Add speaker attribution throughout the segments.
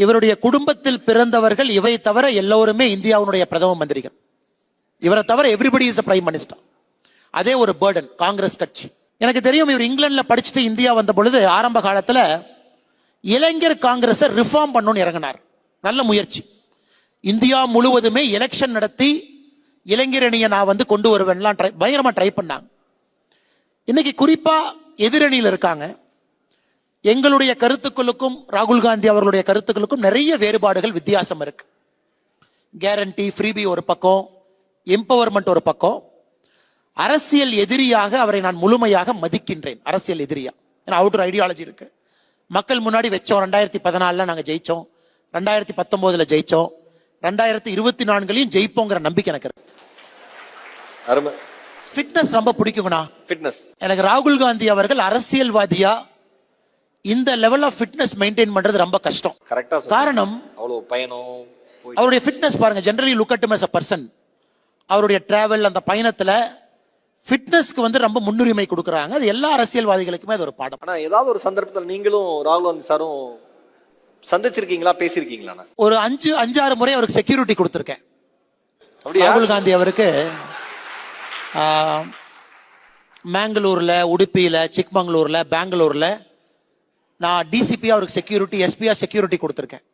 Speaker 1: இவருடைய குடும்பத்தில் பிறந்தவர்கள் இவரை தவிர எல்லோருமே இந்தியாவுடைய பிரதம மந்திரிகள். இவரை தவிர எவ்ரிபடி இஸ் பிரைம் மினிஸ்டர். அதே ஒரு பேர்டன் காங்கிரஸ் கட்சி. எனக்கு தெரியும், இவர் இங்கிலாந்துல படிச்சுட்டு இந்தியா வந்த பொழுது ஆரம்ப காலத்துல இளைஞர் காங்கிரஸை ரிஃபார்ம் பண்ணணும்னு இறங்கினார். நல்ல முயற்சி. இந்தியா முழுவதுமே எலெக்ஷன் நடத்தி இளைஞரணியை நான் கொண்டு வருவேன்லாம் பயங்கரமா ட்ரை பண்ணாங்க. இன்னைக்கு குறிப்பா எதிரணியில் இருக்காங்க. எங்களுடைய கருத்துக்களுக்கும் ராகுல் காந்தி அவர்களுடைய கருத்துக்களுக்கும் நிறைய வேறுபாடுகள், வித்தியாசம் இருக்கு. கேரண்டி, ஃப்ரீபி ஒரு பக்கம், எம்பவர்மெண்ட் ஒரு பக்கம். அரசியல் எதிரியாக அவரை நான் முழுமையாக மதிக்கின்றேன். அரசியல் எதிரியா, ஏன்னா அவுட்டர் ஐடியாலஜி இருக்கு. மக்கள் முன்னாடி வச்சோம். 2014 நாங்க ஜெயிச்சோம், 2019 ஜெயிச்சோம், 2024 ஜெயிப்போங்கிற நம்பிக்கை எனக்கு இருக்கு. ஃபிட்னஸ் ரொம்ப பிடிக்குங்கண்ணா. ஃபிட்னஸ் எனக்கு ராகுல் காந்தி அவர்கள் அரசியல்வாதியா இந்த லெவல் ஆஃப் ஃபிட்னஸ் மெயின்டைன் பண்றது ரொம்ப கஷ்டம். காரணம்
Speaker 2: அவ்வளவு பயணம்,
Speaker 1: அவருடைய ஃபிட்னஸ் பாருங்க. Generally look at him as a person. அவருடைய டிராவல், அந்த பயணத்துல ஃபிட்னஸ்க்கு ரொம்ப முன்னுரிமை கொடுக்குறாங்க. அது எல்லா அரசியல்வாதிகளுக்குமே அது ஒரு பாடம்.
Speaker 2: ஆனா ஏதாவது ஒரு சந்தர்ப்பத்தில் நீங்களும் ராகுல் காந்தி சாரும் சந்திச்சிருக்கீங்களா, பேசியிருக்கீங்களா?
Speaker 1: ஒரு 5-6 முறை அவருக்கு செக்யூரிட்டி கொடுத்துருக்கேன். ராகுல் காந்தி அவருக்கு மேங்களூர்ல, உடுப்பியில, சிக்மங்களூர்ல, பெங்களூர்ல நான் டிசிபி அவருக்கு செக்யூரிட்டி, எஸ்பியா செக்யூரிட்டி கொடுத்துருக்கேன்.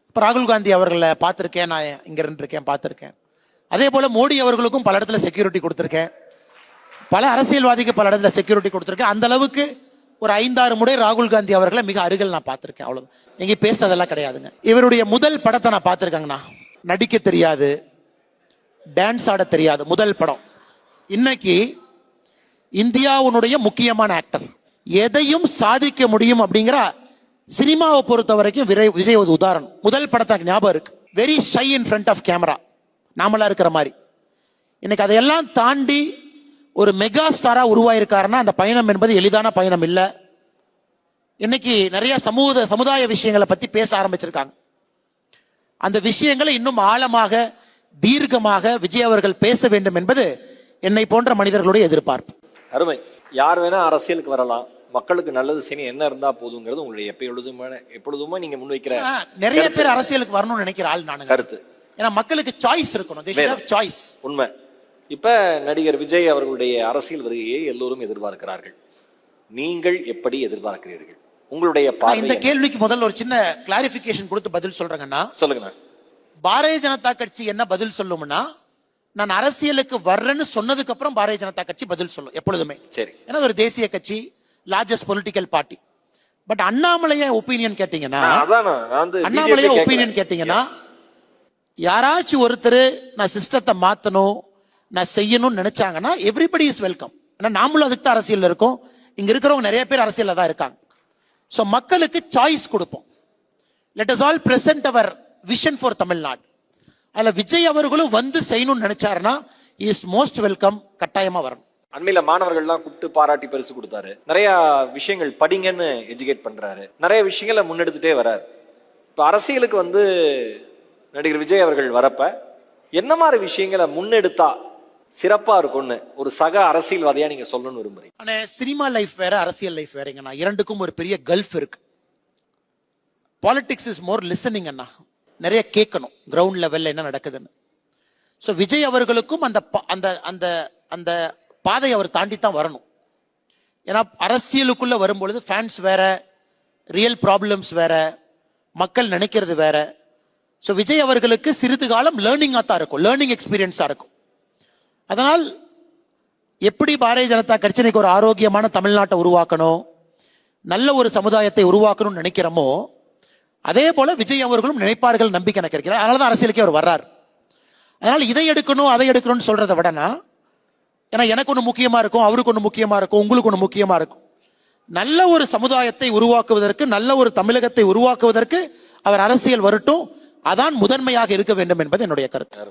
Speaker 1: இப்போ ராகுல் காந்தி அவர்களை பார்த்துருக்கேன், நான் இங்க இருந்திருக்கேன், பார்த்துருக்கேன். அதே போல மோடி அவர்களுக்கும் பல இடத்துல செக்யூரிட்டி கொடுத்துருக்கேன். பல அரசியல்வாதிக்கு பல இடத்துல செக்யூரிட்டி கொடுத்துருக்கேன். அந்த அளவுக்கு ஒரு 5-6 முறை ராகுல் காந்தி அவர்களை மிக அருகில் நான் பார்த்துருக்கேன். அவ்வளவு, நீங்க பேசுறதெல்லாம் கிடையாதுங்க. இவருடைய முதல் படத்தை நான் பார்த்துருக்கேங்கண்ணா. நடிக்க தெரியாது, டான்ஸ் ஆட தெரியாது. முதல் படம். இன்னைக்கு இந்தியாவுடைய முக்கியமான ஆக்டர், எதையும் சாதிக்க முடியும் அப்படிங்கிற சினிமாவை பொறுத்த வரைக்கும் விஜய் ஒரு உதாரணம். முதல் படத்தை ஞாபகம் இருக்கு. Very shy in front of camera, நாமளா இருக்கிற மாதிரி. இன்னைக்கு அதையெல்லாம் தாண்டி ஒரு மெகா ஸ்டாரா உருவாயிருக்காருன்னா அந்த பயணம் என்பது எளிதான பயணம் இல்லை. இன்னைக்கு நிறைய சமுதாய விஷயங்களை பத்தி பேச ஆரம்பிச்சிருக்காங்க. அந்த விஷயங்களை இன்னும் ஆழமாக, தீர்க்கமாக விஜய் அவர்கள் பேச வேண்டும் என்பது என்னை போன்ற மனிதர்களுடைய எதிர்பார்ப்பு.
Speaker 2: அருமை. யார் வேணா அரசியலுக்கு வரலாம், மக்களுக்கு நல்லது செய்ய என்ன இருந்தா போதுங்கிறது உங்களுடைய எப்பொழுதுமே நீங்க முன்வைக்கிற.
Speaker 1: நிறைய பேர் அரசியலுக்கு வரணும்னு நினைக்கிற ஆள் நான். கருத்து, ஏன்னா மக்களுக்கு சாய்ஸ் இருக்கணும். சாய்ஸ்
Speaker 2: உண்மை. இப்ப நடிகர் விஜய் அவர்களுடைய அரசியல் வருகையை எல்லோரும் எதிர்பார்க்கிறார்கள். நீங்கள் எப்படி எதிர்பார்க்கிறீர்கள்? உங்களுடைய
Speaker 1: இந்த கேள்விக்கு முதல்ல ஒரு சின்ன கிளாரிபிகேஷன் கொடுத்து பதில் சொல்றேங்கன்னா,
Speaker 2: சொல்லுங்க.
Speaker 1: பாரதிய ஜனதா கட்சி என்ன பதில் சொல்லும்னா, நான் அரசியலுக்கு வர்றேன்னு சொன்னதுக்கு அப்புறம் பாரதிய ஜனதா கட்சி பதில் சொல்லும் எப்பொழுதுமே.
Speaker 2: சரி,
Speaker 1: ஏன்னா ஒரு தேசிய கட்சி, லார்ஜஸ்ட் பொலிட்டிக்கல் பார்ட்டி. பட் அண்ணாமலைய ஒப்பீனியன் கேட்டீங்கன்னா, அண்ணாமலைய ஒப்பீனியன் கேட்டீங்கன்னா, யாராச்சும் ஒருத்தர் நான் சிஸ்டத்தை மாத்தணும், நான் செய்யணும்னு நினைச்சாங்கன்னா எவ்ரிபடி இஸ் வெல்கம். ஏன்னா நாமளும் அதுக்கு தான் அரசியல் இருக்கோம். இங்க இருக்கிறவங்க நிறைய பேர் அரசியல்ல தான் இருக்காங்க. ஸோ மக்களுக்கு சாய்ஸ் கொடுப்போம். Let us all present our vision for Tamil Nadu. அதுல விஜய் அவர்களும் செய்யணும்னு நினைச்சாருன்னா இஸ் மோஸ்ட் வெல்கம். கட்டாயமா வரணும்.
Speaker 2: அண்மையில மாணவர்கள்லாம் கூப்பிட்டு பாராட்டி பரிசு கொடுத்தாரு. நிறைய விஷயங்கள் படிங்கன்னு எஜுகேட் பண்றாரு. நிறைய விஷயங்களை முன்னெடுத்துட்டே வர்றாரு. இப்ப அரசியலுக்கு நடிகர் விஜய் அவர்கள் வரப்ப என்ன மாதிரி விஷயங்களை முன்னெடுத்தா சிறப்பா இருக்கும்னு ஒரு சக அரசியல்வாதியா நீங்க சொல்லணும்னு விரும்புறீங்க?
Speaker 1: ஆனா சினிமா லைஃப் வேற, அரசியல் லைஃப் வேறங்க. நான் இரண்டுக்கும் ஒரு பெரிய கல்ஃப் இருக்கு. பாலிடிக்ஸ் இஸ் மோர் லிசனிங் அண்ணா. நிறைய கேட்கணும் கிரவுண்ட் லெவல்ல என்ன நடக்குதுன்னு. ஸோ விஜய் அவர்களுக்கும் அந்த அந்த அந்த அந்த பாதை அவர் தாண்டி தான் வரணும். ஏன்னா அரசியலுக்குள்ள வரும்பொழுது ஃபேன்ஸ் வேற, ரியல் ப்ராப்ளம்ஸ் வேற, மக்கள் நினைக்கிறது வேற. ஸோ விஜய் அவர்களுக்கு சிறிது காலம் லேர்னிங்காக தான் இருக்கும், லேர்னிங் எக்ஸ்பீரியன்ஸாக இருக்கும். அதனால் எப்படி பாரதிய ஜனதா கட்சிக்கு ஒரு ஆரோக்கியமான தமிழ்நாட்டை உருவாக்கணும், நல்ல ஒரு சமுதாயத்தை உருவாக்கணும்னு நினைக்கிறோமோ, அதே போல விஜய் அவர்களும் நினைப்பார்கள், நம்பிக்கை எனக்கு இருக்கிறார். அதனால தான் அரசியலுக்கே அவர் வர்றார். அதனால் இதை எடுக்கணும் அதை எடுக்கணும்னு சொல்றதை விடனா, ஏன்னா எனக்கு ஒன்று முக்கியமா இருக்கும், அவருக்கு ஒன்று முக்கியமா இருக்கும், உங்களுக்கு ஒன்று முக்கியமா இருக்கும். நல்ல ஒரு சமுதாயத்தை உருவாக்குவதற்கு, நல்ல ஒரு தமிழகத்தை உருவாக்குவதற்கு அவர் அரசியல் வரட்டும். அதான் முதன்மையாக இருக்க வேண்டும் என்பது என்னுடைய கருத்து.